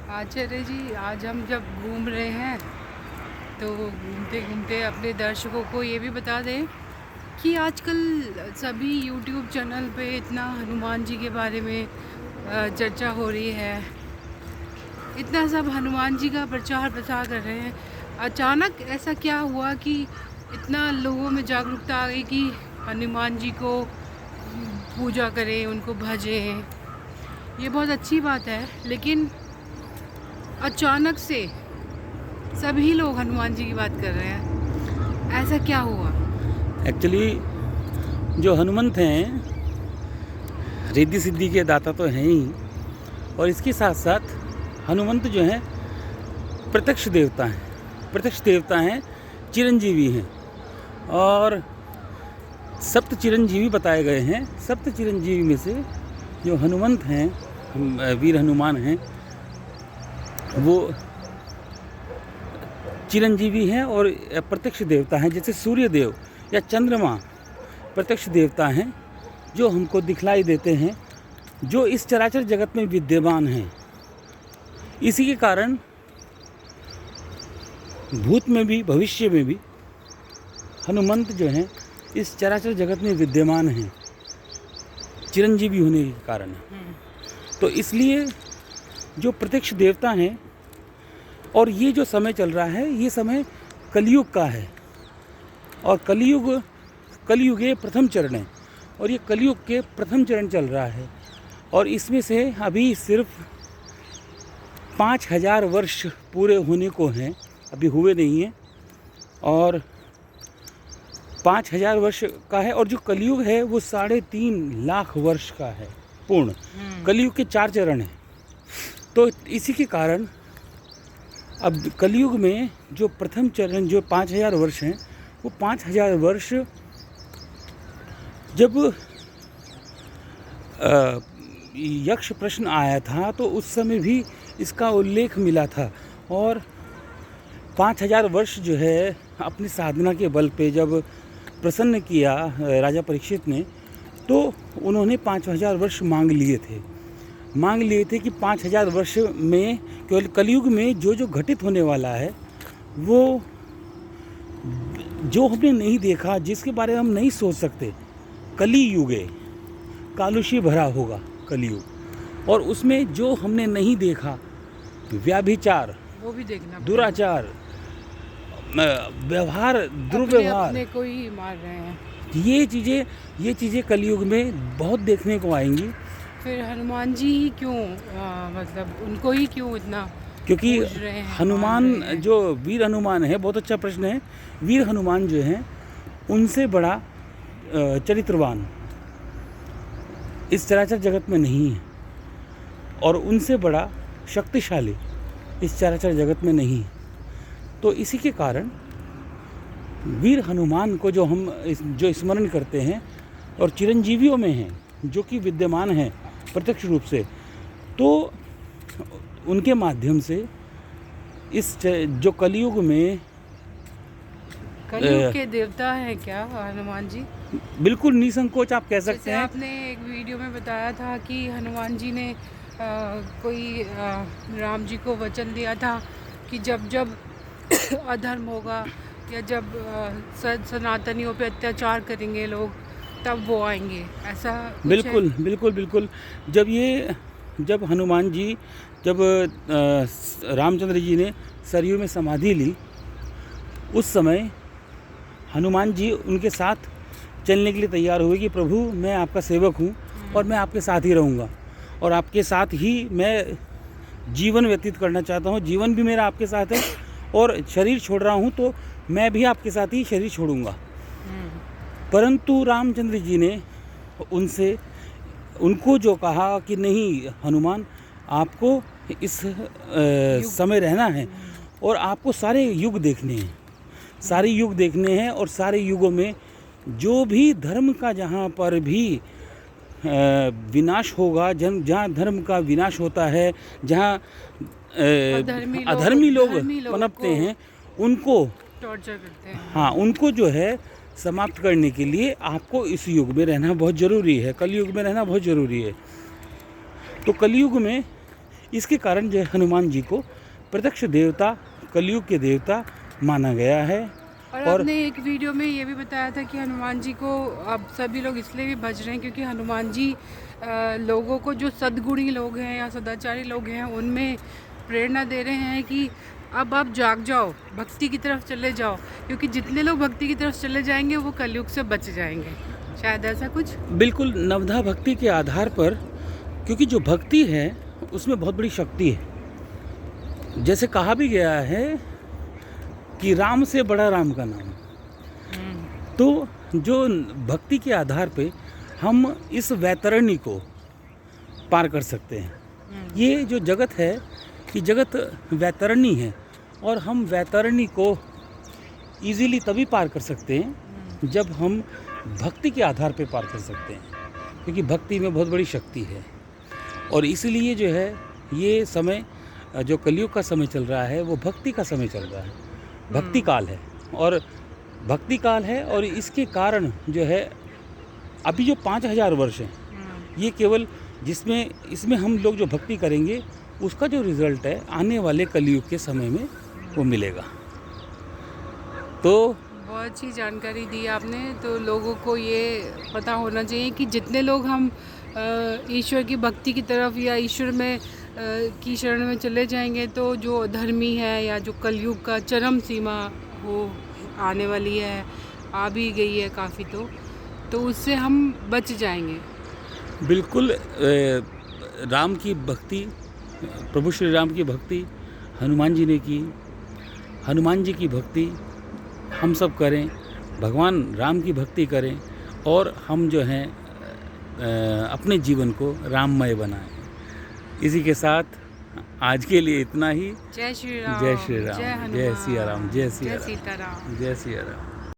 आचार्य जी, आज हम जब घूम रहे हैं तो घूमते घूमते अपने दर्शकों को ये भी बता दें कि आजकल सभी यूट्यूब चैनल पे इतना हनुमान जी के बारे में चर्चा हो रही है। इतना सब हनुमान जी का प्रचार प्रसार कर रहे हैं। अचानक ऐसा क्या हुआ कि इतना लोगों में जागरूकता आ गई कि हनुमान जी को पूजा करें, उनको भजें। ये बहुत अच्छी बात है, लेकिन अचानक से सभी लोग हनुमान जी की बात कर रहे हैं। ऐसा क्या हुआ? एक्चुअली जो हनुमंत हैं रिद्धि सिद्धि के दाता तो हैं ही, और इसके साथ साथ हनुमंत जो हैं प्रत्यक्ष देवता हैं। प्रत्यक्ष देवता हैं, चिरंजीवी हैं, और सप्त चिरंजीवी बताए गए हैं। सप्त चिरंजीवी में से जो हनुमंत हैं, वीर हनुमान हैं, वो चिरंजीवी हैं और प्रत्यक्ष देवता हैं। जैसे सूर्य देव या चंद्रमा प्रत्यक्ष देवता हैं जो हमको दिखलाई देते हैं, जो इस चराचर जगत में विद्यमान हैं। इसी के कारण भूत में भी भविष्य में भी हनुमंत जो हैं इस चराचर जगत में विद्यमान हैं, चिरंजीवी होने के कारण। तो इसलिए जो प्रत्यक्ष देवता हैं, और ये जो समय चल रहा है ये समय कलयुग का है, और कलयुग ये प्रथम चरण है, और ये कलयुग के प्रथम चरण चल रहा है। और इसमें से अभी सिर्फ 5000 वर्ष पूरे होने को हैं, अभी हुए नहीं हैं, और 5000 वर्ष का है। और जो कलयुग है वो 3.5 लाख वर्ष का है पूर्ण। कलयुग के 4 चरण हैं। तो इसी के कारण अब कलयुग में जो प्रथम चरण जो 5000 वर्ष हैं, वो 5000 वर्ष जब यक्ष प्रश्न आया था तो उस समय भी इसका उल्लेख मिला था। और 5000 वर्ष जो है अपनी साधना के बल पे जब प्रसन्न किया राजा परीक्षित ने, तो उन्होंने 5000 वर्ष मांग लिए थे कि 5000 वर्ष में केवल कलयुग में जो घटित होने वाला है, वो जो हमने नहीं देखा, जिसके बारे में हम नहीं सोच सकते, कली युगे कालुषी भरा होगा कलयुग। और उसमें जो हमने नहीं देखा, व्याभिचार, वो भी देखना, दुराचार, व्यवहार, दुर्व्यवहार, अपने को ही मार रहे हैं। ये चीज़ें कलयुग में बहुत देखने को आएंगी। फिर हनुमान जी ही क्यों, मतलब उनको ही क्यों इतना, क्योंकि हनुमान हैं? जो वीर हनुमान है, बहुत अच्छा प्रश्न है। वीर हनुमान जो हैं उनसे बड़ा चरित्रवान इस चराचर जगत में नहीं है, और उनसे बड़ा शक्तिशाली इस चराचर जगत में नहीं है। तो इसी के कारण वीर हनुमान को जो हम जो स्मरण करते हैं, और चिरंजीवियों में हैं जो कि विद्यमान हैं प्रत्यक्ष रूप से, तो उनके माध्यम से इस जो कलयुग में कलयुग के देवता हैं क्या हनुमान जी? बिल्कुल निसंकोच आप कह सकते हैं। आपने एक वीडियो में बताया था कि हनुमान जी ने कोई राम जी को वचन दिया था कि जब जब अधर्म होगा, या जब सनातनियों पे अत्याचार करेंगे लोग, तब वो आएंगे। ऐसा बिल्कुल। जब हनुमान जी, जब रामचंद्र जी ने सरयू में समाधि ली, उस समय हनुमान जी उनके साथ चलने के लिए तैयार हुए कि प्रभु, मैं आपका सेवक हूँ और मैं आपके साथ ही रहूँगा, और आपके साथ ही मैं जीवन व्यतीत करना चाहता हूँ। जीवन भी मेरा आपके साथ है, और शरीर छोड़ रहा हूँ तो मैं भी आपके साथ ही शरीर छोड़ूंगा। परंतु रामचंद्र जी ने उनको जो कहा कि नहीं हनुमान, आपको इस समय रहना है, और आपको सारे युग देखने हैं, और सारे युगों में जो भी धर्म का जहाँ पर भी विनाश होगा, जहाँ धर्म का विनाश होता है, जहाँ अधर्मी लोग पनपते हैं, उनको टॉर्चर करते हैं। हाँ, उनको जो है समाप्त करने के लिए आपको इस युग में रहना बहुत ज़रूरी है, कलयुग में रहना बहुत ज़रूरी है। तो कलयुग में इसके कारण जो है हनुमान जी को प्रत्यक्ष देवता, कलयुग के देवता माना गया है। और आपने एक वीडियो में ये भी बताया था कि हनुमान जी को अब सभी लोग इसलिए भी भज रहे हैं क्योंकि हनुमान जी लोगों को, जो सद्गुणी लोग हैं या सदाचारी लोग हैं, उनमें प्रेरणा दे रहे हैं कि अब आप जाग जाओ, भक्ति की तरफ चले जाओ, क्योंकि जितने लोग भक्ति की तरफ चले जाएंगे वो कलयुग से बच जाएंगे। शायद ऐसा कुछ। बिल्कुल नवधा भक्ति के आधार पर, क्योंकि जो भक्ति है उसमें बहुत बड़ी शक्ति है। जैसे कहा भी गया है कि राम से बड़ा राम का नाम। तो जो भक्ति के आधार पे हम इस वैतरणी को पार कर सकते हैं। ये जो जगत है, ये जगत वैतरणी है और हम वैतरणी को इजीली तभी पार कर सकते हैं जब हम भक्ति के आधार पे पार कर सकते हैं, क्योंकि भक्ति में बहुत बड़ी शक्ति है। और इसलिए जो है ये समय, जो कलयुग का समय चल रहा है, वो भक्ति का समय चल रहा है, भक्ति काल है। और भक्ति काल है और इसके कारण जो है अभी जो 5000 वर्ष हैं, ये केवल इसमें हम लोग जो भक्ति करेंगे उसका जो रिज़ल्ट है आने वाले कलयुग के समय में वो मिलेगा। तो बहुत अच्छी जानकारी दी आपने। तो लोगों को ये पता होना चाहिए कि जितने लोग हम ईश्वर की भक्ति की तरफ या ईश्वर में की शरण में चले जाएंगे, तो जो धर्मी है या जो कलयुग का चरम सीमा हो आने वाली है, आ भी गई है काफ़ी, तो उससे हम बच जाएंगे। बिल्कुल राम की भक्ति, प्रभु श्री राम की भक्ति हनुमान जी ने की। हनुमान जी की भक्ति हम सब करें, भगवान राम की भक्ति करें और हम जो हैं अपने जीवन को राममय बनाएं। इसी के साथ आज के लिए इतना ही। जय श्री राम, जय श्री राम, जय जय हनुमान, सिया राम, जय सिया जय राम, सीताराम। जय सिया राम।